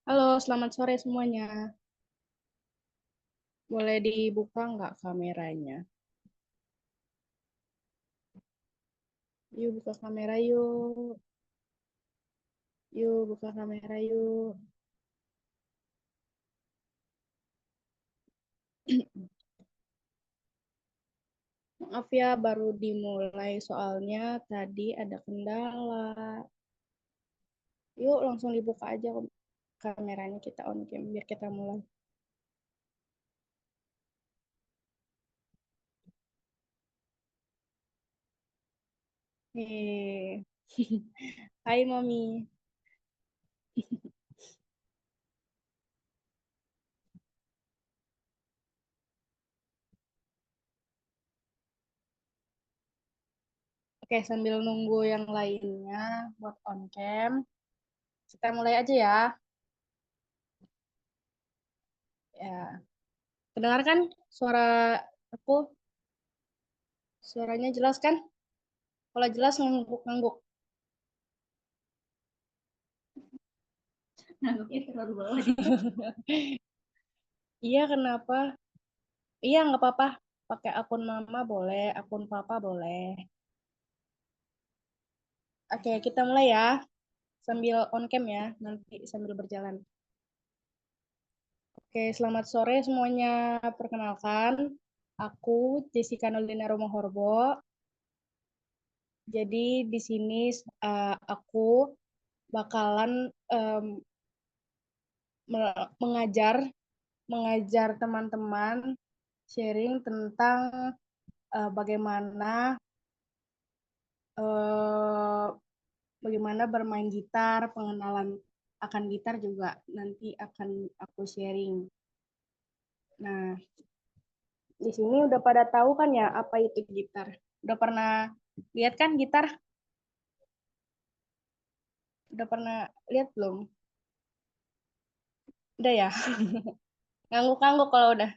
Halo, selamat sore semuanya. Boleh dibuka nggak kameranya? Yuk, buka kamera yuk. Yuk, buka kamera yuk. Maaf ya, baru dimulai soalnya tadi ada kendala. Yuk, langsung dibuka aja kameranya, kita on cam biar kita mulai. Hehehe. Hai, Mami. Oke, sambil nunggu yang lainnya buat on cam, kita mulai aja ya. Ya, kedengarkan suara aku? Suaranya jelas kan? Kalau jelas ngangguk-ngangguk. Ngangguknya terlalu bawah. Iya, kenapa? Iya, nggak apa-apa. Pakai akun mama boleh, akun papa boleh. Oke, kita mulai ya. Sambil on cam ya, nanti sambil berjalan. Oke, selamat sore semuanya. Perkenalkan, aku Jessica Nolina Romohorbo. Jadi di sini aku bakalan mengajar mengajar teman-teman sharing tentang bagaimana eh, bagaimana bermain gitar, pengenalan akan gitar juga nanti akan aku sharing. Nah, di sini udah pada tahu kan ya apa itu gitar? Udah pernah lihat kan gitar? Udah pernah lihat belum? Udah ya? Ngangguk-ngangguk kalau udah.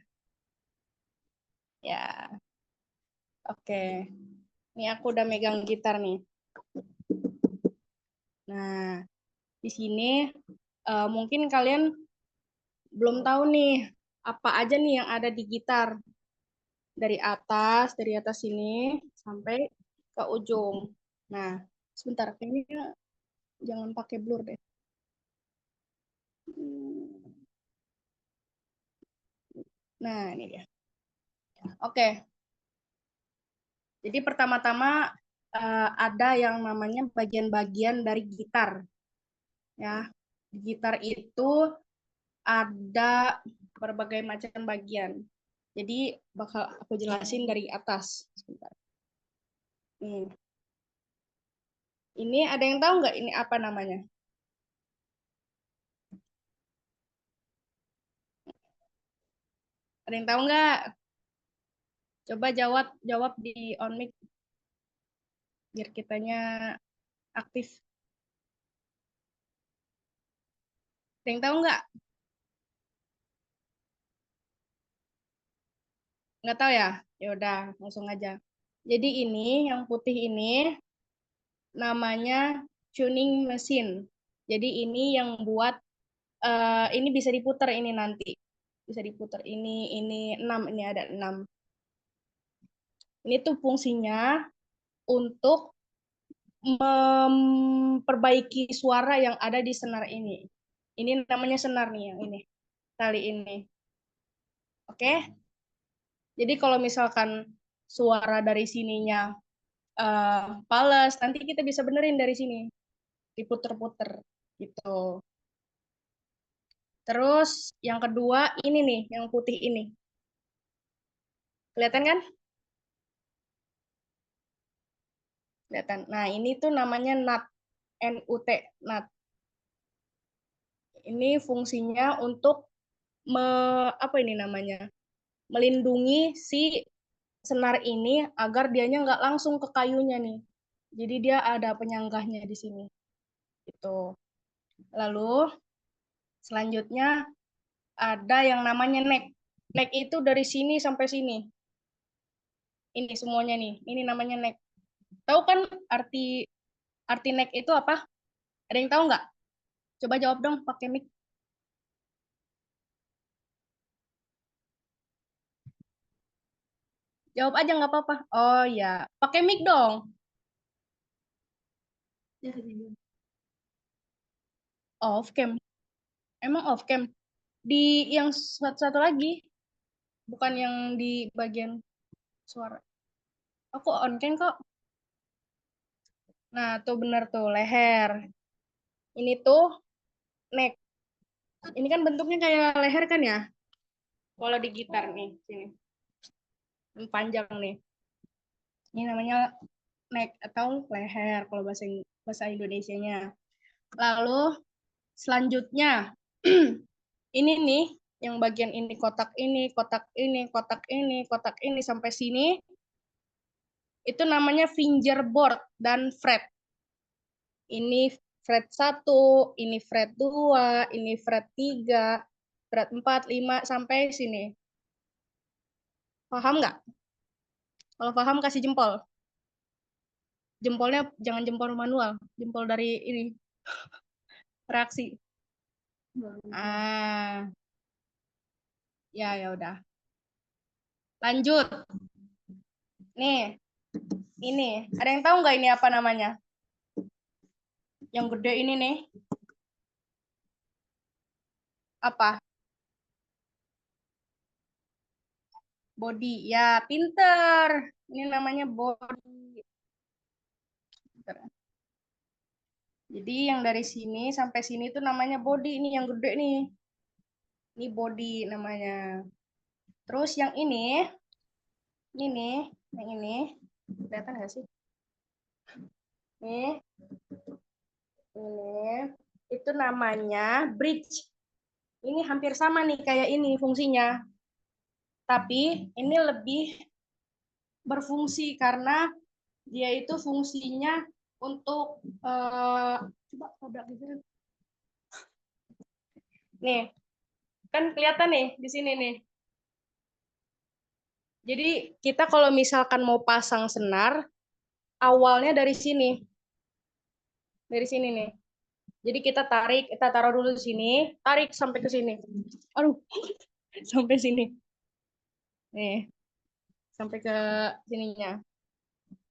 Ya, oke. Ini aku udah megang gitar nih. Nah, di sini mungkin kalian belum tahu nih apa aja nih yang ada di gitar. Dari atas sini sampai ke ujung. Nah, sebentar, kayaknya jangan pakai blur deh. Nah, ini dia. Oke, jadi pertama-tama ada yang namanya bagian-bagian dari gitar. Ya, di gitar itu ada berbagai macam bagian. Jadi bakal aku jelasin dari atas. Sebentar. Ini ada yang tahu nggak ini apa namanya? Ada yang tahu nggak? Coba jawab jawab di on mic biar kitanya aktif. Ada yang tahu nggak? Nggak tahu ya? Ya udah, langsung aja. Jadi ini yang putih ini namanya tuning mesin. Jadi ini yang buat ini bisa diputar ini nanti. Bisa diputar ini 6 ini ada 6. Ini tuh fungsinya untuk memperbaiki suara yang ada di senar ini. Ini namanya senar nih yang ini. Tali ini. Oke? Jadi kalau misalkan suara dari sininya fals, nanti kita bisa benerin dari sini, diputer-puter gitu. Terus yang kedua ini nih, yang putih ini. Kelihatan kan? Kelihatan. Nah, ini tuh namanya NUT, NUT, NUT. Ini fungsinya untuk apa ini namanya? Melindungi si senar ini agar dianya nggak langsung ke kayunya nih. Jadi dia ada penyanggahnya di sini. Gitu. Lalu selanjutnya ada yang namanya neck. Neck itu dari sini sampai sini. Ini semuanya nih. Ini namanya neck. Tahu kan arti arti neck itu apa? Ada yang tahu nggak? Coba jawab dong pakai mic. Jawab aja nggak apa-apa. Oh ya, pakai mic dong. Off cam. Emang off cam. Di yang satu lagi, bukan yang di bagian suara. Aku on cam kok. Nah, tuh bener tuh leher. Ini tuh neck. Ini kan bentuknya kayak leher kan ya? Kalau di gitar nih, sini. Yang panjang nih. Ini namanya neck atau leher kalau bahasa Indonesianya. Lalu selanjutnya ini nih yang bagian ini kotak ini, kotak ini, kotak ini, kotak ini sampai sini itu namanya fingerboard dan fret. Ini fret 1, ini fret 2, ini fret 3, fret 4, 5 sampai sini. Paham nggak? Kalau paham kasih jempol. Jempolnya jangan jempol manual, jempol dari ini reaksi. Ah, ya ya udah. Lanjut. Nih, ini. Ada yang tahu nggak ini apa namanya? Yang gede ini nih. Apa? Body. Ya, pinter. Ini namanya body. Pinter. Jadi yang dari sini sampai sini tuh namanya body. Ini yang gede nih. Ini body namanya. Terus yang ini nih, yang ini. Kelihatan nggak sih? Nih, ini. Itu namanya bridge. Ini hampir sama nih kayak ini fungsinya. Tapi ini lebih berfungsi karena dia itu fungsinya untuk coba produk gitu. Nih, kan kelihatan nih di sini nih. Jadi kita kalau misalkan mau pasang senar, awalnya dari sini. Dari sini nih. Jadi kita tarik, kita taruh dulu di sini, tarik sampai ke sini. Aduh, sampai sini. Nih, sampai ke sininya.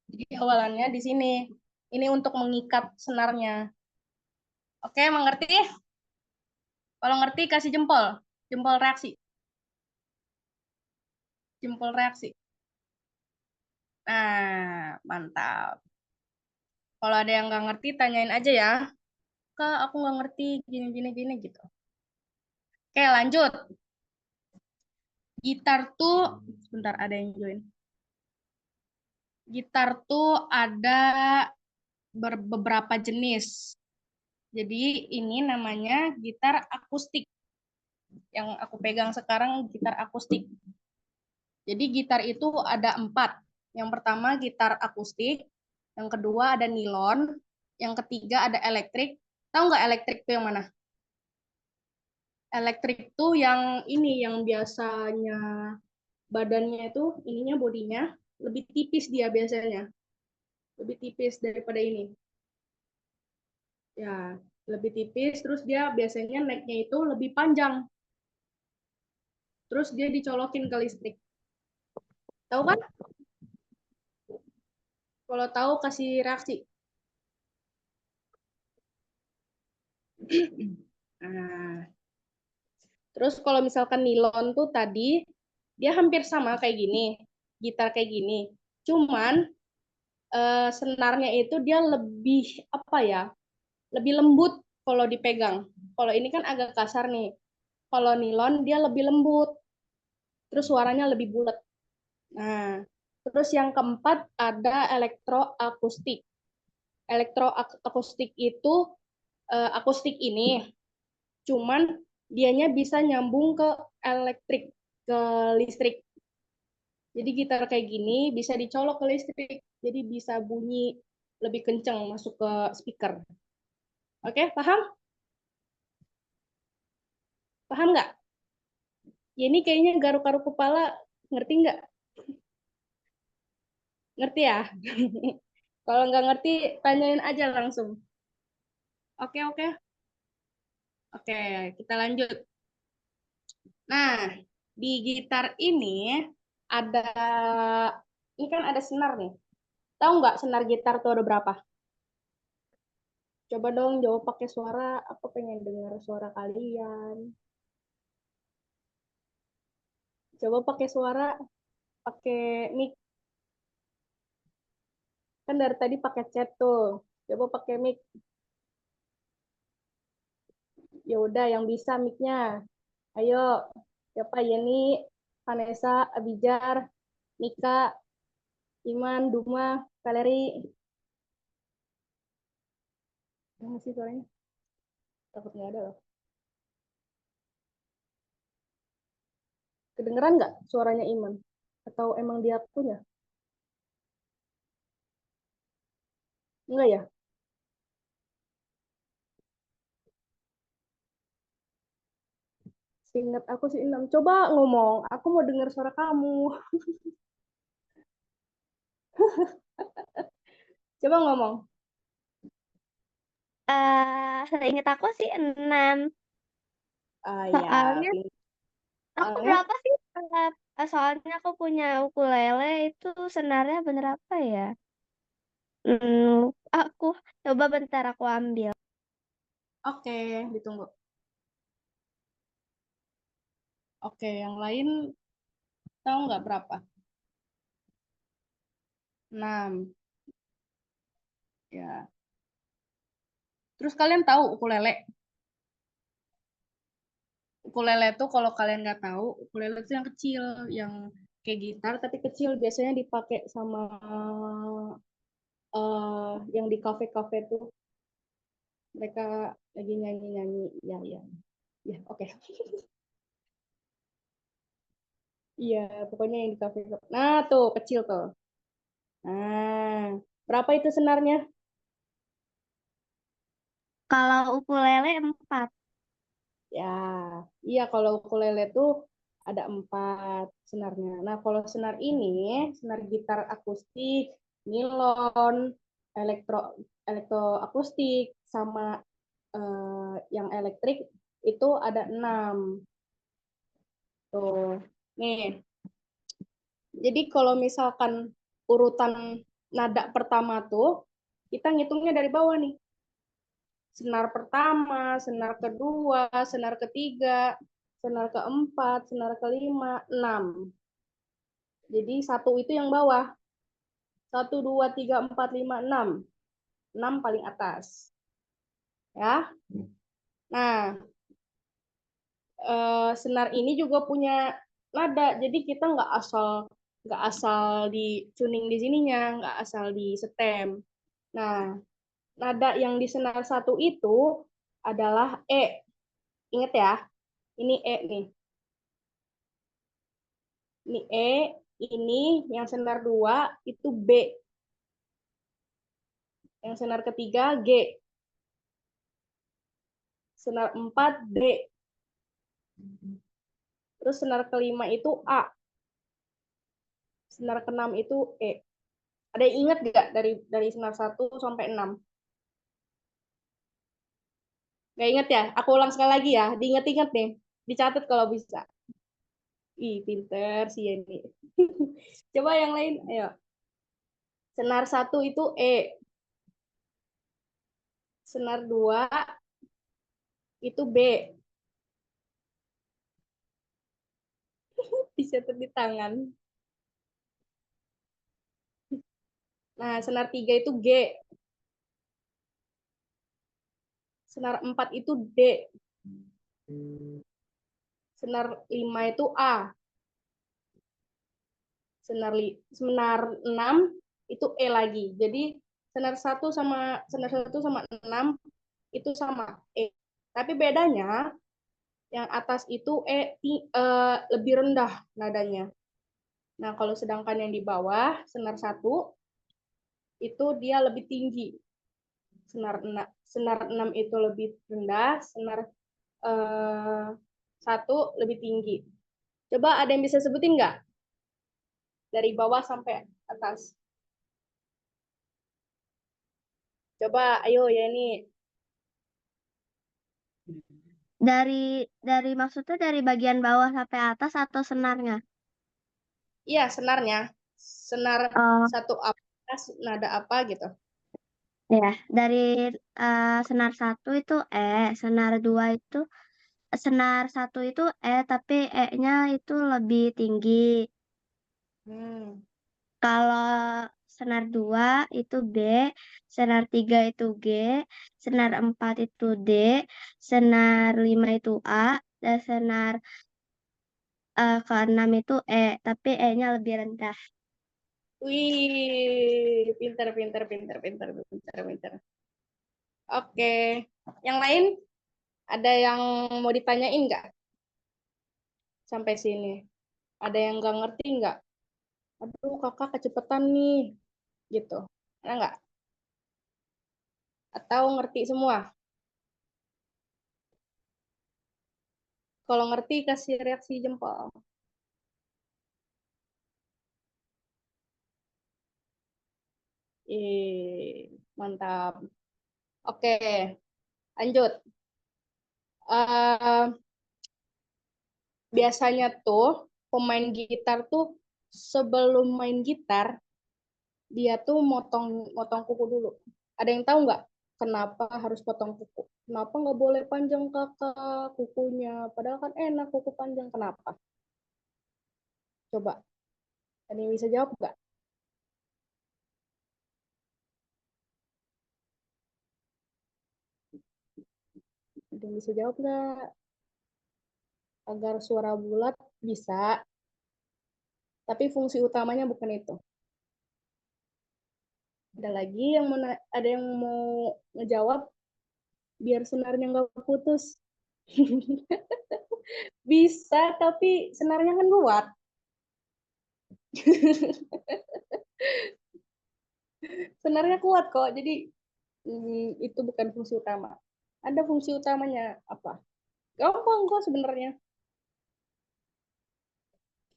Jadi awalannya di sini. Ini untuk mengikat senarnya. Oke, mengerti? Kalau ngerti kasih jempol. Jempol reaksi. Jempol reaksi. Nah, mantap. Kalau ada yang nggak ngerti, tanyain aja ya. Kak, aku nggak ngerti gini-gini gitu. Oke, lanjut. Gitar tuh, sebentar ada yang join. Gitar tuh ada beberapa jenis. Jadi ini namanya gitar akustik. Yang aku pegang sekarang gitar akustik. Jadi gitar itu ada 4. Yang pertama gitar akustik, yang kedua ada nilon, yang ketiga ada elektrik. Tahu nggak elektrik itu yang mana? Elektrik tuh yang ini yang biasanya badannya itu ininya bodinya lebih tipis dia biasanya. Lebih tipis daripada ini. Ya, lebih tipis terus dia biasanya necknya itu lebih panjang. Terus dia dicolokin ke listrik. Tahu kan? Kalau tahu kasih reaksi. Nah, terus kalau misalkan nilon tuh tadi dia hampir sama kayak gini, gitar kayak gini. Cuman senarnya itu dia lebih apa ya? Lebih lembut kalau dipegang. Kalau ini kan agak kasar nih. Kalau nilon dia lebih lembut, terus suaranya lebih bulat. Nah, terus yang keempat ada elektroakustik. Elektroakustik itu akustik ini, cuman dianya bisa nyambung ke elektrik, ke listrik. Jadi gitar kayak gini bisa dicolok ke listrik, jadi bisa bunyi lebih kenceng masuk ke speaker. Oke, paham? Paham nggak? Ya ini kayaknya garuk-garuk kepala, ngerti nggak? Ngerti ya? Kalau nggak ngerti, tanyain aja langsung. Oke, oke. Oke, kita lanjut. Nah, di gitar ini Ada, ini kan ada senar nih. Tahu nggak senar gitar tuh ada berapa? Coba dong jawab pakai suara. Aku pengen dengar suara kalian. Coba pakai suara, pakai mic. Kan dari tadi pakai chat tuh. Coba pakai mic. Ya udah, yang bisa mic-nya. Ayo, siapa? Yeni, Vanessa, Abijar, Nika, Iman, Duma, Valeri. Yang sih suaranya? Takut nggak ada loh. Kedengeran nggak suaranya Iman? Atau emang dia punya? Enggak ya? Seingat aku sih enam. Coba ngomong. Aku mau dengar suara kamu. Coba ngomong. Seingat aku sih 6. Ah ya, Soalnya aku soalnya. berapa sih? Soalnya aku punya ukulele itu senarnya bener apa ya? Aku coba bentar aku ambil. Oke, ditunggu. Oke, yang lain tahu nggak berapa? 6. Ya. Terus kalian tahu ukulele? Ukulele tuh kalau kalian nggak tahu, ukulele tuh yang kecil, yang kayak gitar tapi kecil. Biasanya dipakai sama yang di kafe-kafe tuh. Mereka lagi nyanyi-nyanyi. Ya, ya. Ya, oke. Iya, pokoknya yang di kafe-kafe. Nah, tuh kecil tuh. Nah, berapa itu senarnya? Kalau ukulele 4. Ya, iya kalau ukulele tuh ada 4 senarnya. Nah, kalau senar ini, senar gitar akustik, nilon, elektro elektroakustik, sama yang elektrik itu ada 6. Tuh, nih. Jadi kalau misalkan urutan nada pertama tuh, kita ngitungnya dari bawah nih. Senar pertama, senar kedua, senar ketiga, senar keempat, senar kelima, 6. Jadi satu itu yang bawah. Satu, dua, tiga, empat, lima, enam. 6 paling atas. Ya. Nah, senar ini juga punya nada. Jadi kita nggak asal di tuning di sininya, nggak asal di setem. Nah, nada yang di senar satu itu adalah E. Ingat ya, ini E nih. Ini E, ini yang senar 2 itu B. Yang senar ketiga G. Senar 4 D. Terus senar kelima itu A. Senar keenam itu E. Ada yang ingat nggak dari senar 1 sampai 6? Nggak ingat ya? Aku ulang sekali lagi ya. Diingat-ingat nih. Dicatat kalau bisa. Ih, pinter sih ini. Coba yang lain, ayo. Senar 1 itu E. Senar 2 itu B. Dicatat di tangan. Nah, senar 3 itu G. Senar 4 itu D. Senar 5 itu A. Senar 6 itu E lagi. Jadi senar satu sama 6 itu sama E. Tapi bedanya yang atas itu lebih rendah nadanya. Nah, kalau sedangkan yang di bawah senar 1 itu dia lebih tinggi. Senar 6 itu lebih rendah, senar eh, 1 lebih tinggi. Coba ada yang bisa sebutin nggak? Dari bawah sampai atas. Coba, ayo ya ini. Dari maksudnya dari bagian bawah sampai atas atau senarnya? Iya, senarnya. Senar Oh, satu apa, nada apa gitu. ya. Dari senar satu itu senar dua itu senar satu itu tapi nya itu lebih tinggi. Hmm. Kalau senar 2 itu B, senar 3 itu G, senar 4 itu D, senar 5 itu A, dan senar ke-6 itu tapi nya lebih rendah. Wih, pinter, pinter, pinter, pinter, pinter, pinter. Oke, yang lain ada yang mau ditanyain nggak sampai sini? Ada yang nggak ngerti nggak? Aduh, kakak kecepatan nih, gitu. Ada nggak? Atau ngerti semua? Kalau ngerti, kasih reaksi jempol. Mantap. Oke, lanjut. Eh, Biasanya tuh pemain gitar tuh sebelum main gitar dia tuh motong motong kuku dulu. Ada yang tahu nggak kenapa harus potong kuku? Kenapa nggak boleh panjang kakak kukunya? Padahal kan enak kuku panjang. Kenapa? Coba, ada yang bisa jawab nggak? Ada yang bisa jawab nggak? Agar suara bulat bisa, tapi fungsi utamanya bukan itu. Ada lagi yang mau, ada yang mau ngejawab biar senarnya nggak putus. Bisa, tapi senarnya kan kuat. Senarnya kuat kok, jadi itu bukan fungsi utama. Ada fungsi utamanya apa? Gampang kok sebenarnya.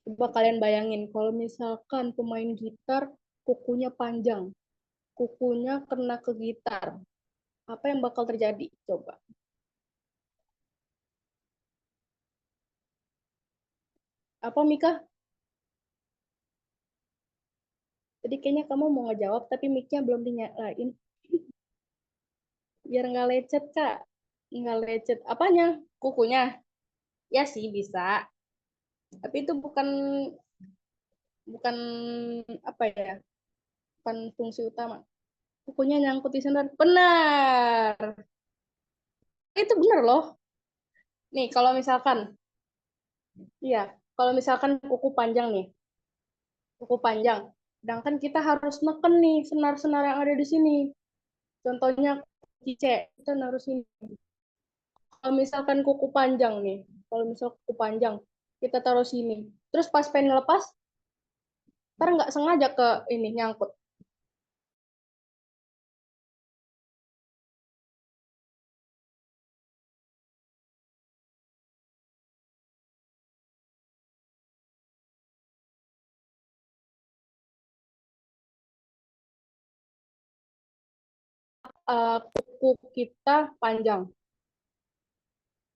Coba kalian bayangin, kalau misalkan pemain gitar kukunya panjang, kukunya kena ke gitar, apa yang bakal terjadi? Coba. Apa Mika? Jadi kayaknya kamu mau ngejawab tapi mic-nya belum dinyalain. Biar nggak lecet, Kak. Nggak lecet. Apanya? Kukunya? Ya sih bisa. Tapi itu bukan bukan apa ya? Bukan fungsi utama. Kukunya nyangkut di sendal. Benar. Itu benar loh. Nih, kalau misalkan, iya, kalau misalkan kuku panjang nih, kuku panjang. Sedangkan kita harus neken nih senar-senar yang ada di sini. Contohnya kuku C, kita naruh sini. Kalau misalkan kuku panjang nih, kalau misal kuku panjang, kita taruh sini. Terus pas pengen ngelepas, ntar nggak sengaja ke ini nyangkut. Kuku kita panjang.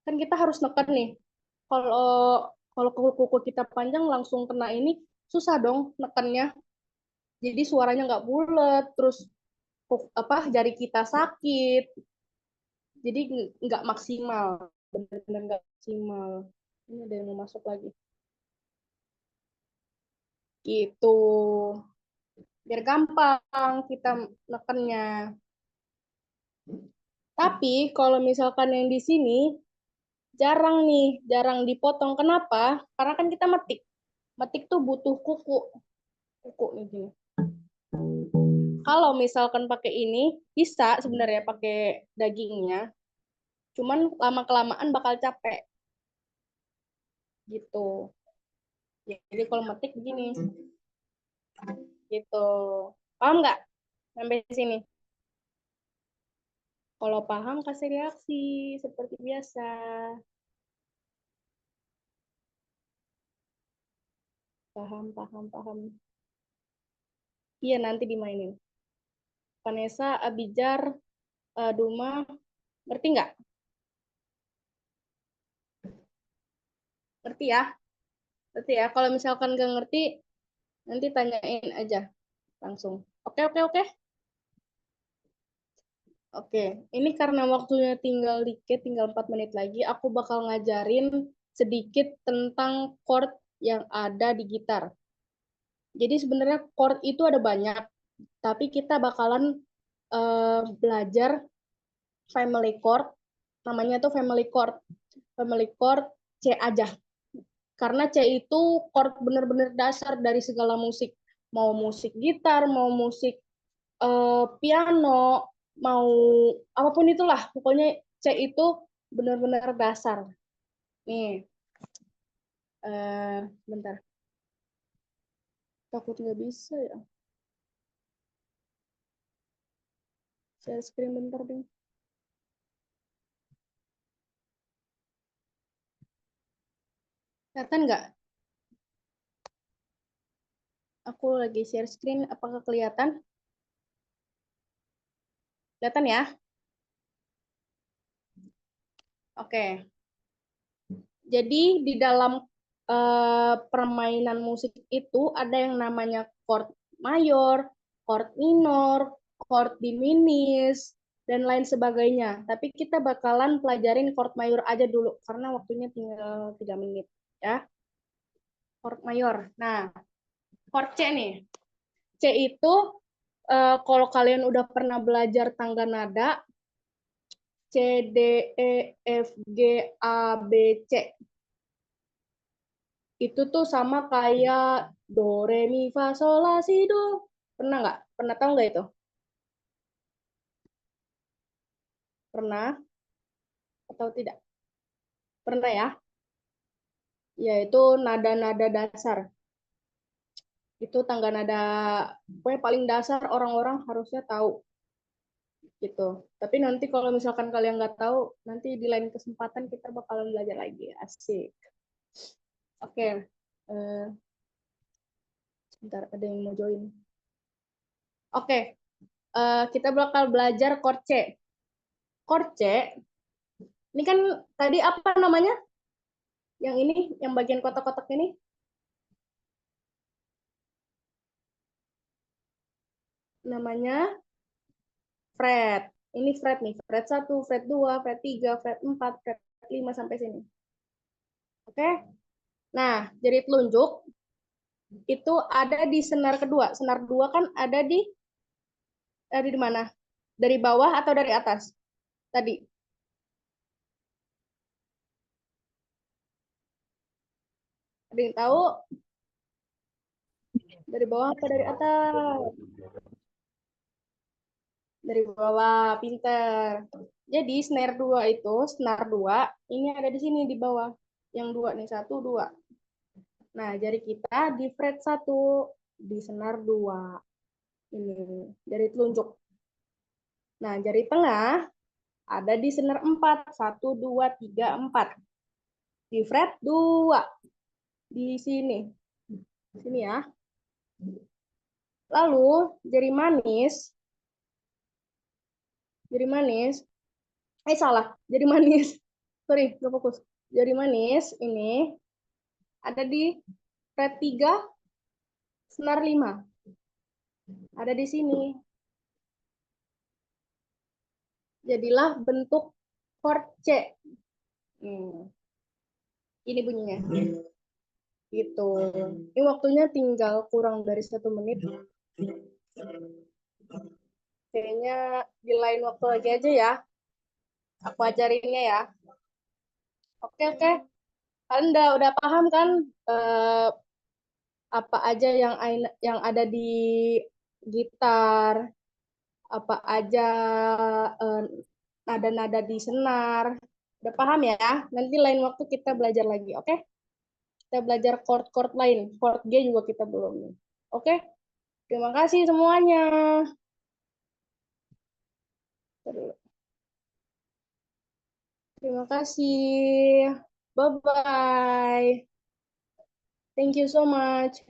Kan kita harus neken nih. Kalau kalau kuku kita panjang langsung kena ini, susah dong nekennya. Jadi suaranya nggak bulat, terus apa jari kita sakit. Jadi nggak maksimal, benar-benar nggak maksimal. Ini ada yang mau masuk lagi. Gitu. Biar gampang kita nekennya. Tapi kalau misalkan yang di sini jarang nih, jarang dipotong. Kenapa? Karena kan kita metik. Metik tuh butuh kuku. Kuku nih gini. Kalau misalkan pakai ini, bisa sebenarnya pakai dagingnya. Cuman lama-kelamaan bakal capek. Gitu. Jadi kalau metik begini. Gitu. Paham nggak? Sampai sini. Kalau paham, kasih reaksi. Seperti biasa. Paham, paham, paham. Iya, nanti dimainin. Vanessa, Abijar, Duma, ngerti nggak? Ngerti ya? Ngerti ya? Kalau misalkan nggak ngerti, Nanti tanyain aja langsung. Oke, oke, oke. Oke, ini karena waktunya tinggal dikit, tinggal 4 menit lagi, aku bakal ngajarin sedikit tentang chord yang ada di gitar. Jadi sebenarnya chord itu ada banyak, tapi kita bakalan belajar family chord, namanya tuh family chord C aja. Karena C itu chord bener-bener dasar dari segala musik. Mau musik gitar, mau musik piano, mau apapun itulah. Pokoknya C itu benar-benar dasar. Nih, bentar. Takut nggak bisa ya. Share screen bentar deh. Kelihatan nggak? Aku lagi share screen. Apakah kelihatan? Kelihatan ya? Oke. Jadi di dalam permainan musik itu ada yang namanya chord mayor, chord minor, chord diminis, dan lain sebagainya. Tapi kita bakalan pelajarin chord mayor aja dulu karena waktunya tinggal 3 menit ya. Chord mayor. Nah, chord C nih. C itu kalau kalian udah pernah belajar tangga nada C, D, E, F, G, A, B, C. Itu tuh sama kayak do, re, mi, fa, sol, la, si, do. Pernah nggak? Pernah tahu nggak itu? Pernah atau tidak? Pernah ya? Yaitu nada-nada dasar. Itu tangga nada, pokoknya paling dasar orang-orang harusnya tahu gitu. Tapi nanti kalau misalkan kalian nggak tahu, nanti di lain kesempatan kita bakalan belajar lagi. Asik. Oke, sebentar ada yang mau join. Oke, kita bakal belajar chord C. Chord C, ini kan tadi apa namanya? Yang ini, yang bagian kotak-kotak ini, namanya fret. Ini fret nih, fret 1, fret 2, fret 3, fret 4, fret 5 sampai sini. Oke? Nah, jari telunjuk itu ada di senar kedua. Senar 2 kan ada di mana? Dari bawah atau dari atas? Tadi. Ada yang tahu? Dari bawah atau dari atas? Dari bawah, pinter. Jadi snare 2 itu, senar 2, ini ada di sini di bawah. Yang 2 nih, 1, 2. Nah, jari kita di fret 1, di senar 2. Ini, jari telunjuk. Nah, jari tengah ada di senar 4. 1, 2, 3, 4. Di fret 2. Di sini. Sini ya. Lalu, jari manis. Jari manis. Salah. Jari manis. Sorry, gak fokus. Jari manis ini ada di fret 3, senar 5. Ada di sini. Jadilah bentuk chord C. Ini bunyinya. Gitu. Ini waktunya tinggal kurang dari 1 menit. Kayaknya di lain waktu lagi aja ya. Aku ajarinnya ya. Oke, oke. Kalian udah paham kan apa aja yang ada di gitar, apa aja eh, nada-nada di senar. Udah paham ya? Nanti lain waktu kita belajar lagi, oke? Kita belajar chord-chord lain. Chord G juga kita belum nih. Oke? Terima kasih semuanya. Terima kasih. Bye-bye. Thank you so much.